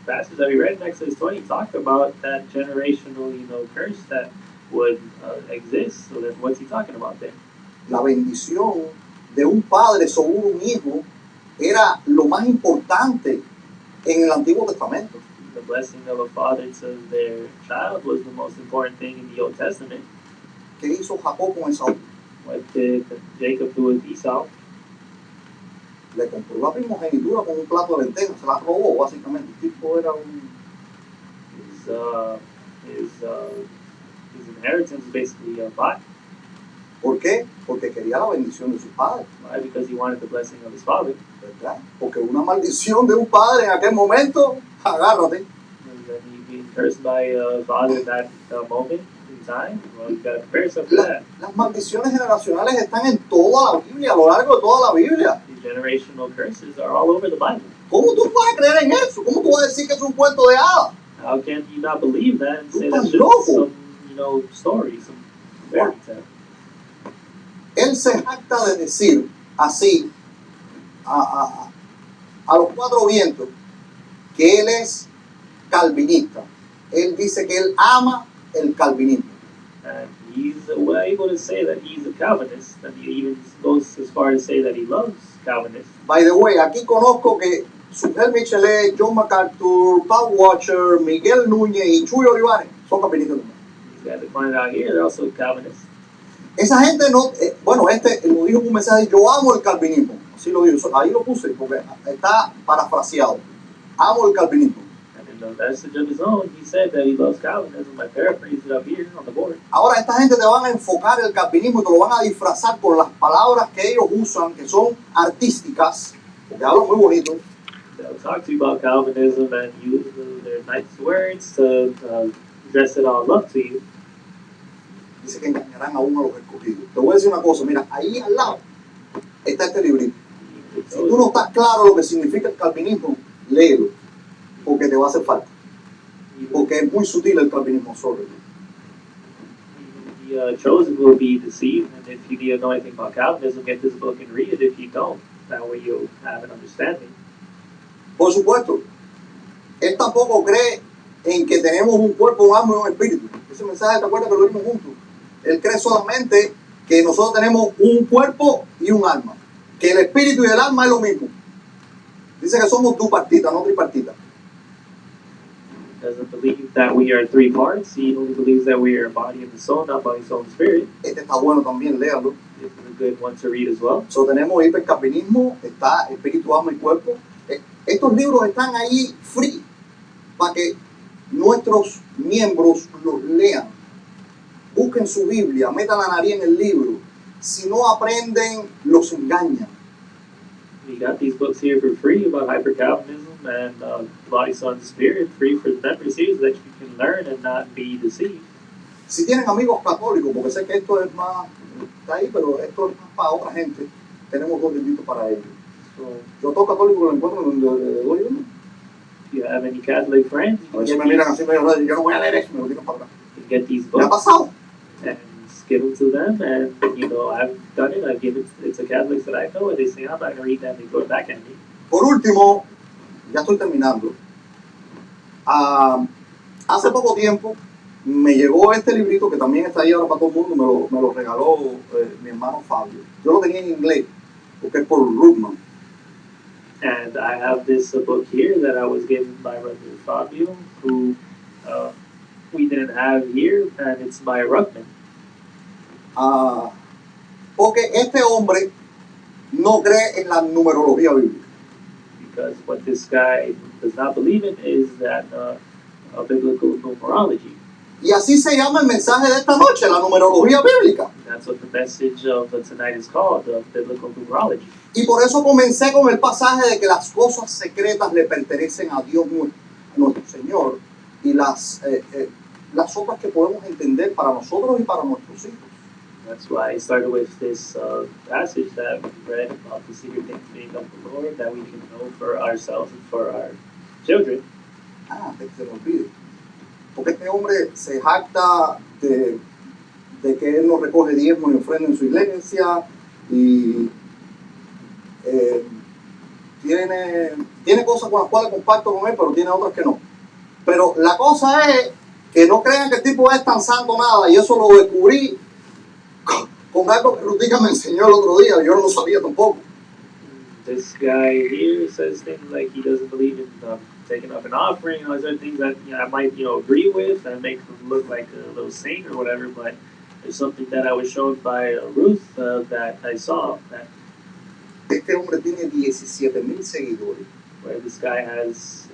passage that we read in Exodus 20 talked about that generational, curse that would exist. So then what's he talking about there? La bendición de un padre sobre un hijo era lo más importante en el Antiguo Testamento. The blessing of a father to their child was the most important thing in the Old Testament. ¿Qué hizo Jacob con Esaú? What did Jacob do with Esau? Le compró la primogenitura con un plato de lentejas, se la robó básicamente. El tipo era un... His inheritance was basically bought. ¿Por qué? Porque quería la bendición de su padre. Why? Because he wanted the blessing of his father. ¿Verdad? Porque una maldición de un padre en aquel momento, agárrate. And then he being cursed by a father at that moment in time. Well, you got to prepare yourself for that. Las maldiciones generacionales están en toda la Biblia, a lo largo de toda la Biblia. The generational curses are all over the Bible. ¿Cómo tú vas a creer en eso? ¿Cómo tú vas a decir que es un cuento de hadas? How can you not believe that and say that's loco. just some, story, some fairy tale? Él se jacta de decir así a los cuatro vientos que él es calvinista. Él dice que él ama el calvinismo. And he's able to say that he's a Calvinist, and he even goes as far as say that he loves Calvinists. By the way, aquí conozco que Sugel Michelet, John MacArthur, Paul Watcher, Miguel Nuñez y Chuy Olivares son calvinistas también. These guys that pointed out here, they're also Calvinists. Esa gente no, bueno, lo dijo en un mensaje, yo amo el calvinismo. Así lo digo, ahí lo puse porque está parafraseado. Amo el calvinismo. And in the message of his own, he said that he loves Calvinism. I paraphrased it up here on the board. Ahora, esta gente te van a enfocar el calvinismo y te lo van a disfrazar con las palabras que ellos usan, que son artísticas, porque hablan muy bonito. They'll talk to you about Calvinism and use their nice words to dress it all up to you. Dice que engañarán sacarán aún a los escogidos. Te voy a decir una cosa, mira, ahí al lado está este librito. Si tú no estás claro lo que significa el calvinismo, léelo, porque te va a hacer falta. Porque es muy sutil el calvinismo sobre él. The chosen will be deceived, and if you need to know anything about Calvinism, get this book and read it. If you don't, that way you'll have an understanding. Por supuesto, él tampoco cree en que tenemos un cuerpo, un alma y un espíritu. Ese mensaje, ¿te acuerdas que lo vimos juntos? Él cree solamente que nosotros tenemos un cuerpo y un alma, que el espíritu y el alma es lo mismo. Dice que somos dupartitas, no tripartitas. Doesn't believe that we are three parts. He only believes that we are a body and a soul, not body, soul, and spirit. Este está bueno también, léalo. This is a good one to read as well. So, tenemos hipercalvinismo, está espíritu, alma y cuerpo. Estos libros están ahí free para que nuestros miembros los lean. Busquen su Biblia, metan la nariz en el libro. Si no aprenden, los engañan. We got these books here for free about hyper-Calvinism and body, soul, and spirit, free for the members here so that you can learn and not be deceived. Si tienen amigos católicos, porque sé que esto es más, está ahí, pero esto es más para otra gente, tenemos dos libritos para ellos. So, Yo todo católico lo encuentro donde le doy uno. if you have any Catholic friends, A veces me miran así medio raro y yo no voy a leer eso, me lo tiran para atrás. you can get these ¿Me ha books pasado? and give them to them. And, you know, I've done it. I've given it to Catholics that I know, and they say, I'm not going to read that, and they throw it back at me. Por último, ya estoy terminando. Hace poco tiempo me llegó este librito que también está ahí ahora para todo el mundo, me lo regaló mi hermano Fabio. Yo lo tenía en inglés, porque es por Ruckman. And I have this book here that I was given by Brother Fabio, who we didn't have here, and it's by Ruckman. Porque este hombre no cree en la numerología bíblica. Because what this guy does not believe in is that a biblical numerology. Y así se llama el mensaje de esta noche, la numerología bíblica. That's what the message of tonight is called, the biblical numerology. Y por eso comencé con el pasaje de que las cosas secretas le pertenecen a Dios nuestro Señor y las otras que podemos entender para nosotros y para nuestros hijos. That's why I started with this passage that we read about the secret things being of the Lord that we can know for ourselves and for our children. Antes que se me olvide. Porque este hombre se jacta de que él no recoge diezmo ni ofrenda en su iglesia y tiene cosas con las cuales comparto con él, pero tiene otras que no. Pero la cosa es que no crean que el tipo es tan santo nada, y eso lo descubrí con algo que Rutica me enseñó el otro día, yo no lo sabía tampoco. This guy here says things like he doesn't believe in taking up an offering and all these other things that I might agree with and make him look like a little saint or whatever, but there's something that I was shown by Ruth that I saw that este hombre tiene 17,000 seguidores where this guy has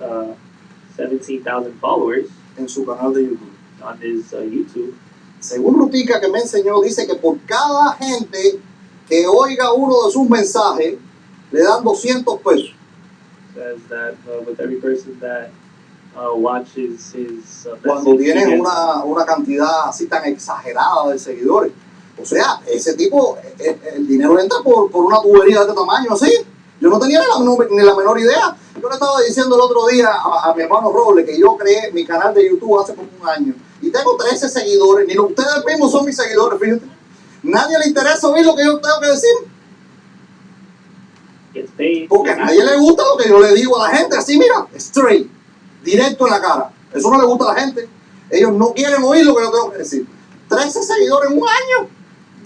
17,000 followers en su canal de YouTube. On his YouTube. Según Rutica que me enseñó, dice que por cada gente que oiga uno de sus mensajes le dan 200 pesos. Says that with every person that watches his cuando message, tienes una cantidad así tan exagerada de seguidores. O sea, ese tipo, el dinero entra por una tubería de este tamaño así. Yo no tenía ni la menor idea. Yo le estaba diciendo el otro día a mi hermano Roble que yo creé mi canal de YouTube hace como un año. Y tengo 13 seguidores. Ni ustedes mismos son mis seguidores, fíjate. Nadie le interesa oír lo que yo tengo que decir. Porque a nadie le gusta lo que yo le digo a la gente. Así, mira, straight, directo en la cara. Eso no le gusta a la gente. Ellos no quieren oír lo que yo tengo que decir. 13 seguidores en un año.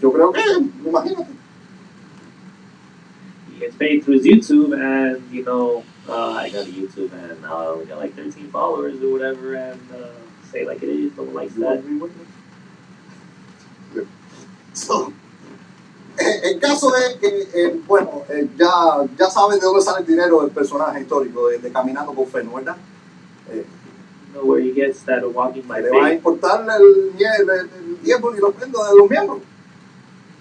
Yo creo que, imagínate. He gets paid through his YouTube, and I got a YouTube, and we got like 13 followers or whatever, and say like it is, no one likes that. So, el caso es que, ya saben de dónde sale el dinero del personaje histórico de Caminando por Fe, ¿no verdad? Know where he gets that walking by ¿Le va a faith? importar el diezmo ni los ofrendas de los miembros?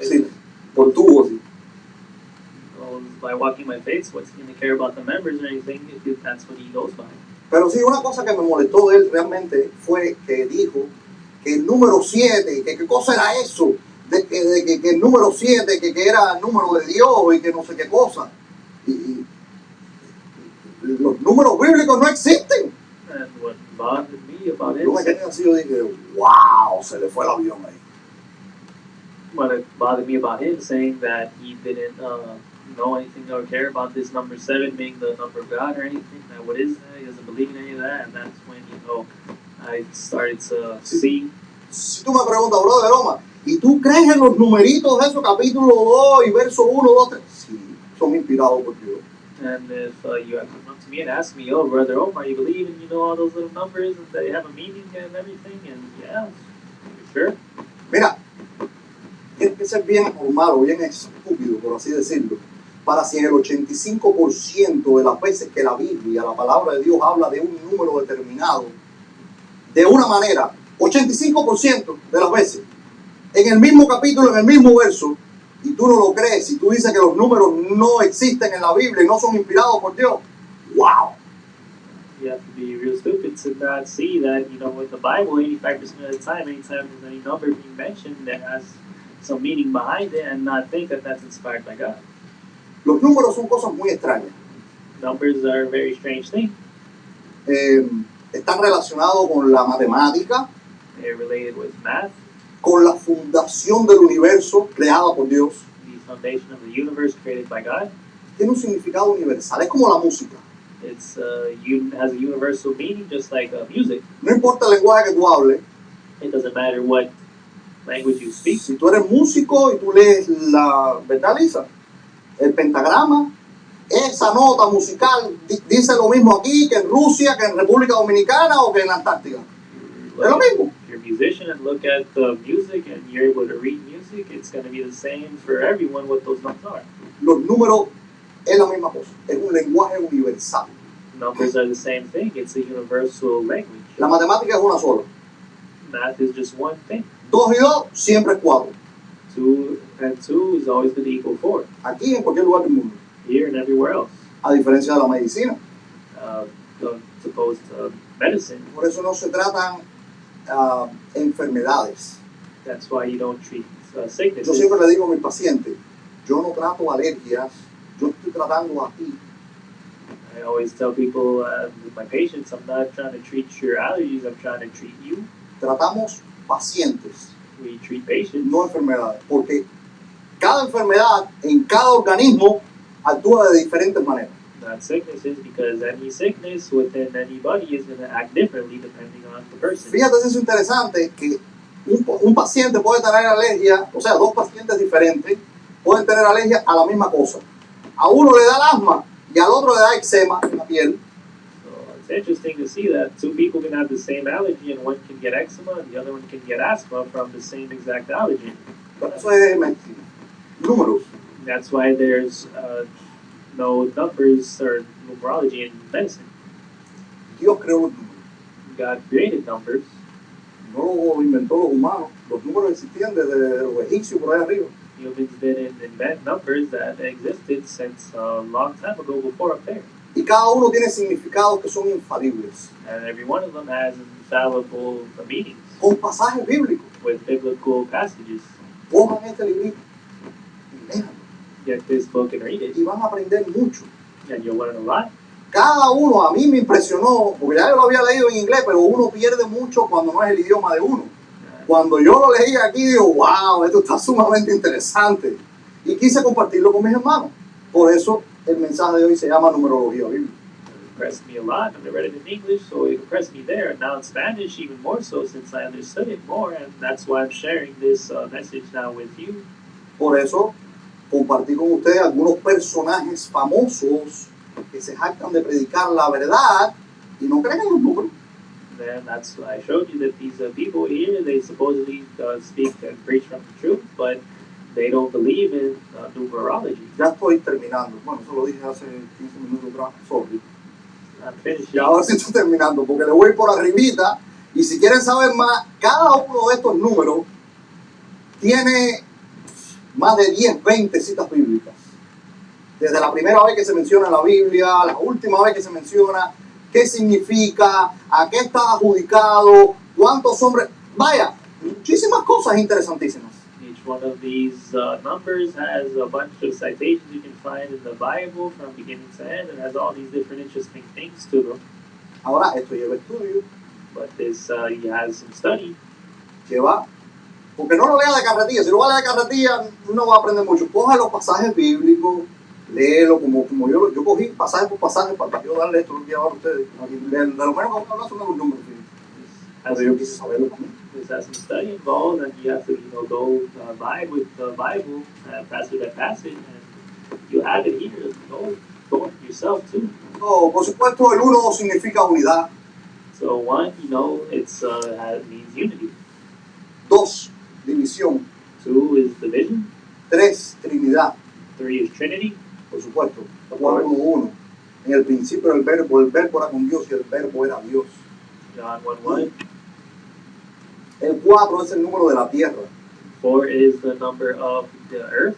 Sí, por tubo, sí. By walking by faith, what's he going to care about the members or anything if that's what he goes by? Pero sí, una cosa que me molestó de él realmente fue que dijo que el número 7, que qué cosa era eso, que el número 7, que era el número de Dios y que no sé qué cosa. Y los números bíblicos no existen. And what bothered me about Yo me it, quedé así, yo dije, wow, se le fue el avión ahí. what it bothered me about him saying that he didn't know anything or care about this number 7 being the number of God or anything. That what is that? He doesn't believe in any of that, and that's when I started to see. Si tú me preguntas, brother Omar, ¿y tú crees en los numeritos de esos capítulo 2 y verso 1, 2, 3? Sí, son inspirados por Dios. And if you have come up to me and ask me, oh, brother Omar, you believe in all those little numbers and they have a meaning and everything, and yeah, sure. Mira, tienes que ser bien normal o bien estúpido, por así decirlo, para si en el 85% de las veces que la Biblia, la palabra de Dios, habla de un número determinado, de una manera, 85% de las veces, en el mismo capítulo, en el mismo verso, y tú no lo crees, y tú dices que los números no existen en la Biblia y no son inspirados por Dios, wow. You have to be real stupid to not see that, in the Bible, 85% of the time, anytime there's any number being mentioned that has some meaning behind it and not think that that's inspired by God. Los números son cosas muy extrañas. Numbers are a very strange thing. Están relacionados con la matemática, They're related with math, con la fundación del universo creada por Dios. the foundation of the universe created by God. Tiene un significado universal, es como la música. It's has a universal meaning, just like music. No importa el lenguaje que tú hables, It doesn't matter what language you speak. si tú eres músico y tú lees ¿verdad, Lisa? El pentagrama, esa nota musical dice lo mismo aquí que en Rusia, que en República Dominicana o que en la Antártida. Es lo mismo. If you're a musician and look at the music and you're able to read music, it's going to be the same for everyone what those notes are. Los números es la misma cosa, es un lenguaje universal. Numbers are the same thing. It's a universal language. La matemática es una sola. Math is just one thing. 2 y 2 siempre es 4. 2 and 2 is always going to equal 4. Aquí en cualquier lugar del mundo. Here and everywhere else. A diferencia de la medicina. Opposed to medicine. Por eso no se tratan enfermedades. That's why you don't treat sicknesses. Yo siempre le digo a mis pacientes, yo no trato alergias, yo estoy tratando a ti. I always tell people, with my patients, I'm not trying to treat your allergies, I'm trying to treat you. Tratamos pacientes, We treat patients. no enfermedades, porque cada enfermedad en cada organismo actúa de diferentes maneras. Not sicknesses, because any sickness within anybody is going to act differently depending on the person. Fíjate, eso es interesante, que un paciente puede tener alergia, o sea, 2 pacientes diferentes pueden tener alergia a la misma cosa. A uno le da el asma y al otro le da eczema en la piel. So it's interesting to see that 2 people can have the same allergy and one can get eczema and the other one can get asthma from the same exact allergy. Pero eso es medicina. Números. That's why there's no numbers or numerology in medicine. Dios creó los números. God created numbers. No lo inventó los humanos. Los números existían desde los egipcios por ahí arriba. Humans didn't invent numbers that existed since a long time ago before up there. Y cada uno tiene significados que son infalibles. And every one of them has infallible meanings Con pasajes bíblicos. with biblical passages. Cojan este librito y léanlo. Get this book and read it, Y van a aprender mucho. and you'll learn a lot. Cada uno, a mí me impresionó, porque ya yo lo había leído en inglés, pero uno pierde mucho cuando no es el idioma de uno. Cuando yo lo leí aquí, digo, wow, esto está sumamente interesante. Y quise compartirlo con mis hermanos. Por eso el mensaje de hoy se llama Numerología Bíblica. It impressed me a lot when I read it in English, so it impressed me there. And now in Spanish, even more so, since I understood it more, and that's why I'm sharing this message now with you. Por eso compartí con ustedes algunos personajes famosos que se jactan de predicar la verdad y no creen en los números. Then that's why I showed you that these people here, they supposedly speak and preach from the truth, but they don't believe in numerology. Ya estoy terminando. Bueno, eso lo dije hace 15 minutos atrás. Sorry. I'm finishing. Y ahora sí estoy terminando porque le voy por arribita. Y si quieren saber más, cada uno de estos números tiene más de 10, 20 citas bíblicas. Desde la primera vez que se menciona en la Biblia, la última vez que se menciona, qué significa, a qué está adjudicado, cuántos hombres. Vaya, muchísimas cosas interesantísimas. Each one of these numbers has a bunch of citations you can find in the Bible from beginning to end, and has all these different interesting things to them. Ahora, esto lleva estudio, But this he has some study. lleva, porque no lo lea de carretilla, si lo va a leer de carretilla no va a aprender mucho. Coja los pasajes bíblicos, léelo como yo cogí pasaje por pasaje para yo darle esto que ahora a ustedes. De lo menos que vamos a hablar son de los números. Pero yo quise saberlo también. This has some study involved, and you have to, go vibe with the Bible, passage by passage, and you have it here. Go it yourself too. No, por supuesto, el uno significa unidad. So one, it means unity. 2, división. 2 is division. 3, Trinidad. 3 is Trinity. Por supuesto. 4, 1. En el principio el verbo era con Dios y el verbo era Dios. John 1:1. El 4 es el número de la tierra. 4 is the number of the earth.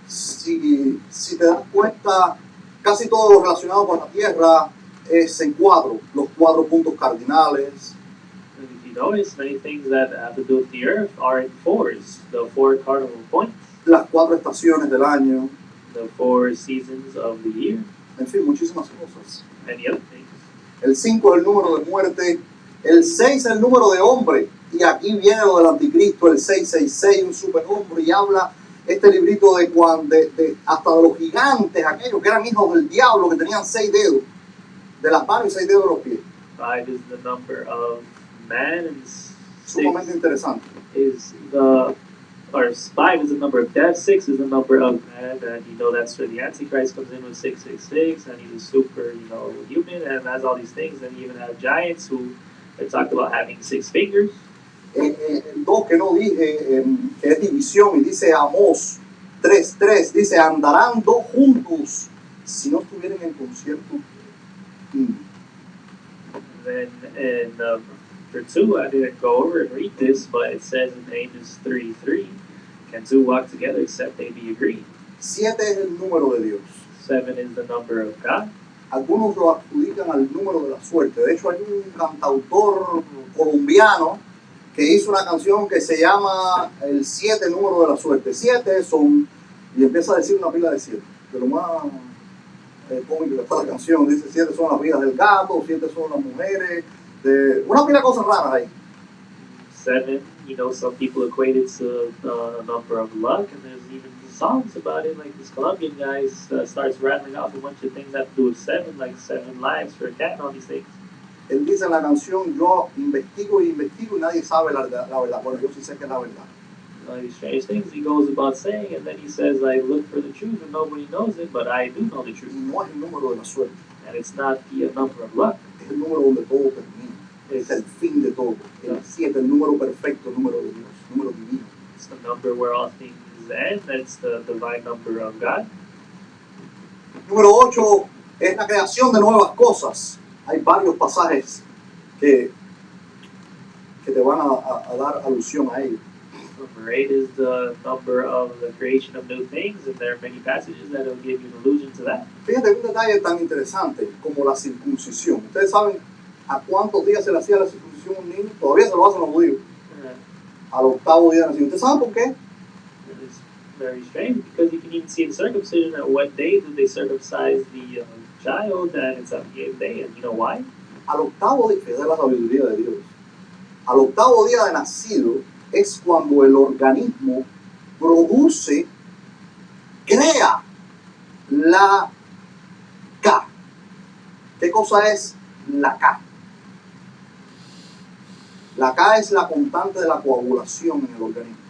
Si te das cuenta, casi todo lo relacionado con la tierra es en 4. Los 4 puntos cardinales. And if you notice, many things that have to do with the earth are in 4s. The 4 cardinal points. Las 4 estaciones del año. The 4 seasons of the year. En fin, muchísimas cosas. Many other things. El 5 es el número de muerte. El 6 es el número de hombre. Y aquí viene lo del anticristo, el 666, un superhombre, y habla este librito de hasta de los gigantes, aquellos que eran hijos del diablo, que tenían 6 dedos de las manos y 6 dedos de los pies. 5 is the number of man, and Sumamente interesante. 5 is the number of death, 6 is the number of man, and that's where the Antichrist comes in with 666, and he's a super, human, and has all these things, and you even have giants who they talk about having 6 fingers. El 2 que no dije, que es división, y dice Amós 3:3, dice, andarán 2 juntos si no estuvieran en concierto. And then in for 2, I didn't go over and read this, but it says in Amos 3:3, can 2 walk together except they be agreed? 7 es el número de Dios. 7 is the number of God. Algunos lo adjudican al número de la suerte. De hecho, hay un cantautor colombiano que hizo una canción que se llama el 7 número de la suerte. 7 son, y empieza a decir una pila de 7. De lo más cómico que está la canción, dice 7 son las vidas del gato, 7 son las mujeres, una pila de cosas raras ahí. 7, some people equate it to the number of luck, and there's even songs about it, like this Colombian guy starts rattling off a bunch of things that have to do with 7, like 7 lives for a cat and all these things. Él dice en la canción, yo investigo y nadie sabe la verdad. Bueno, yo sí sé que es la verdad. All these strange things he goes about saying, and then he says, I look for the truth and nobody knows it, but I do know the truth. Y no es el número de la suerte. And it's not the number of luck. Es el número donde todo termina. Es el fin de todo. El 7, el número perfecto, el número de Dios, el número divino. It's the number where all things end. That's the divine number of God. Número 8 es la creación de nuevas cosas. Hay varios pasajes que te van a dar alusión a ello. Number 8 is the number of the creation of new things, and there are many passages that will give you an allusion to that. Fíjate, un detalle tan interesante como la circuncisión. Ustedes saben a cuántos días se le hacía la circuncisión a un niño. Todavía se lo hacen los judíos. Al 8º día de nacimiento. ¿Ustedes saben por qué? It's very strange, because you can even see in circumcision at what day do they circumcise the child, and it's on the 8th day, and you know why? Al 8º día, fíjate la sabiduría de Dios. Al 8º día de nacido es cuando el organismo crea la K. ¿Qué cosa es la K? La K es la constante de la coagulación en el organismo.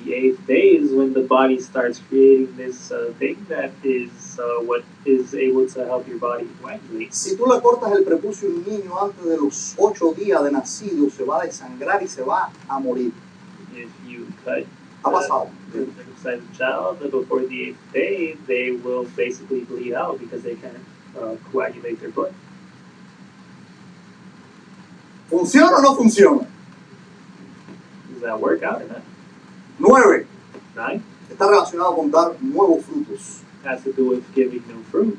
The 8th day is when the body starts creating this thing that is what is able to help your body coagulate. Si tú le cortas el prepucio a un niño antes de los 8 días de nacido, se va a desangrar y se va a morir. If you cut Ha pasado. the circumcised child before the 8th day, they will basically bleed out because they can't coagulate their blood. ¿Funciona o no funciona? Does that work out or not? 9. 9 Está relacionado con dar nuevos frutos. has to do with giving new fruit.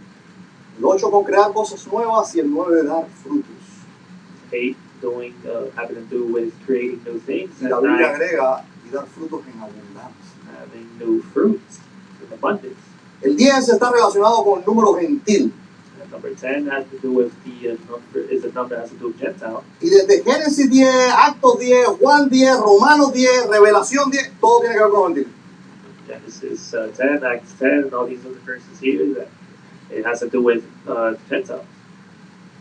El 8 con crear cosas nuevas y el 9 de dar frutos. 8 doing, having to do with creating new things, Y and la Biblia 9, agrega y dar frutos en abundancia. having new fruits in abundance. El 10 está relacionado con el número gentil. And number 10 has to do with a number that has to do with Gentile. Y desde Génesis 10, Actos 10, Juan 10, Romanos 10, Revelación 10, todo tiene que ver con los gentiles. Genesis 10, Acts 10, and all these other verses here, that it has to do with Gentiles.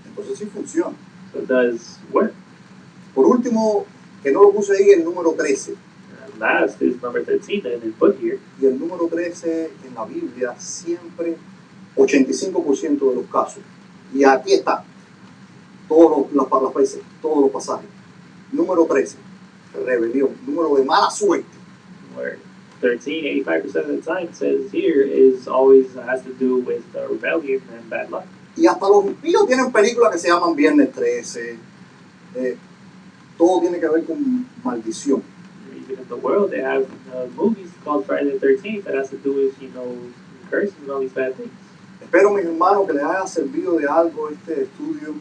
Entonces sí funciona. So it does work. Por último, que no lo puse ahí, el número 13. And last is number 13 that is put here. Y el número 13 en la Biblia siempre, 85% de los casos. Y aquí está, todas las veces, todos los pasajes. Número 13, rebelión, número de mala suerte. Where 13, 85% of the time it says here is always has to do with rebellion and bad luck. Y hasta los impíos tienen películas que se llaman Viernes 13. Todo tiene que ver con maldición. Even in the world, they have movies called Friday the 13th that has to do with, curses and all these bad things. Espero, mis hermanos, que les haya servido de algo este estudio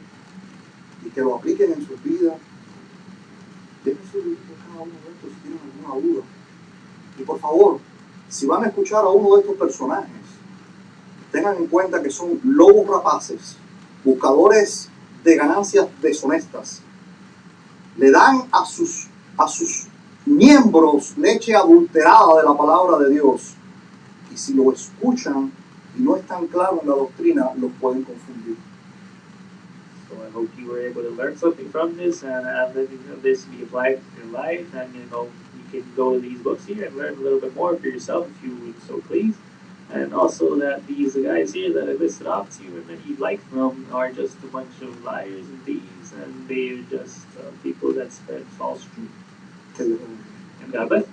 y que lo apliquen en sus vidas. Dejen su vida cada uno de estos si tienen alguna duda. Y por favor, si van a escuchar a uno de estos personajes, tengan en cuenta que son lobos rapaces, buscadores de ganancias deshonestas. Le dan a sus miembros leche adulterada de la palabra de Dios. Y si lo escuchan y no están claros en la doctrina, los pueden confundir. So I hope you were able to learn something from this and letting this be applied in your life. And you can go to these books here and learn a little bit more for yourself if you would so please. And also that these guys here that I listed off to you and that you like them are just a bunch of liars and thieves, and they're just people that spread false truth. And God bless.